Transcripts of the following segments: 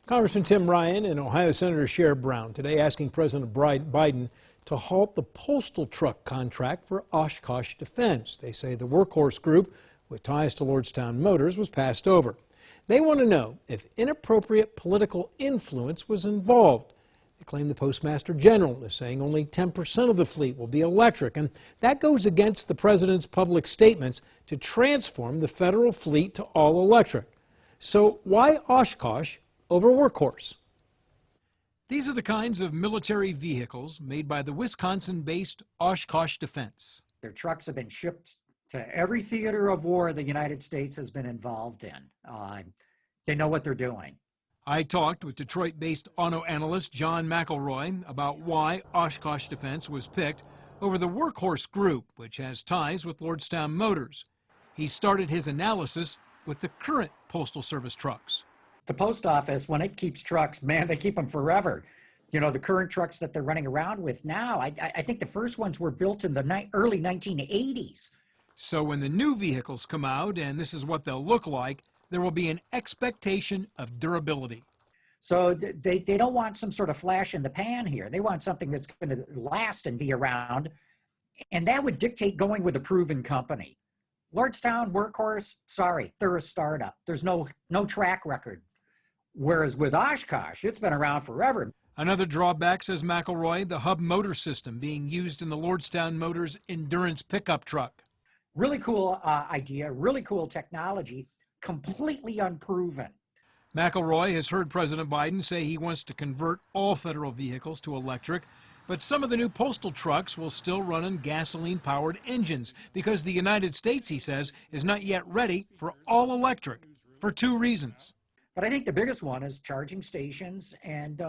Congressman Tim Ryan and Ohio Senator Sherrod Brown today asking President Biden to halt the postal truck contract for Oshkosh Defense. They say the workhorse group with ties to Lordstown Motors was passed over. They want to know if inappropriate political influence was involved. They claim the Postmaster General is saying only 10% of the fleet will be electric, and that goes against the president's public statements to transform the federal fleet to all electric. So why Oshkosh over Workhorse? These are the kinds of military vehicles made by the Wisconsin-based Oshkosh Defense. Their trucks have been shipped to every theater of war the United States has been involved in. They know what they're doing. I talked with Detroit-based auto analyst John McElroy about why Oshkosh Defense was picked over the Workhorse Group, which has ties with Lordstown Motors. He started his analysis with the current Postal Service trucks. The post office, when it keeps trucks, man, they keep them forever. You know, the current trucks that they're running around with now, I think the first ones were built in the early 1980s. So when the new vehicles come out, and this is what they'll look like, there will be an expectation of durability. So they don't want some sort of flash in the pan here. They want something that's going to last and be around, and that would dictate going with a proven company. Lordstown, Workhorse, sorry, they're a startup. There's no track record. Whereas with Oshkosh, it's been around forever. Another drawback, says McElroy, the hub motor system being used in the Lordstown Motors Endurance pickup truck. Really cool idea, really cool technology, completely unproven. McElroy has heard President Biden say he wants to convert all federal vehicles to electric, but some of the new postal trucks will still run on gasoline-powered engines because the United States, he says, is not yet ready for all electric for two reasons. But I think the biggest one is charging stations and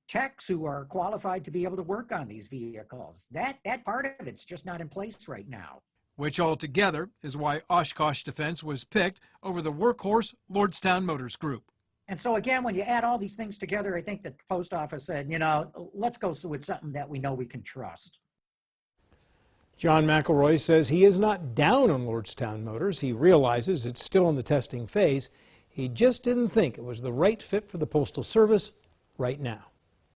techs who are qualified to be able to work on these vehicles. That part of it's just not in place right now. Which altogether is why Oshkosh Defense was picked over the Workhorse Lordstown Motors Group. And so again, when you add all these things together, I think the post office said, you know, let's go with something that we know we can trust. John McElroy says he is not down on Lordstown Motors. He realizes it's still in the testing phase. He just didn't think it was the right fit for the Postal Service right now.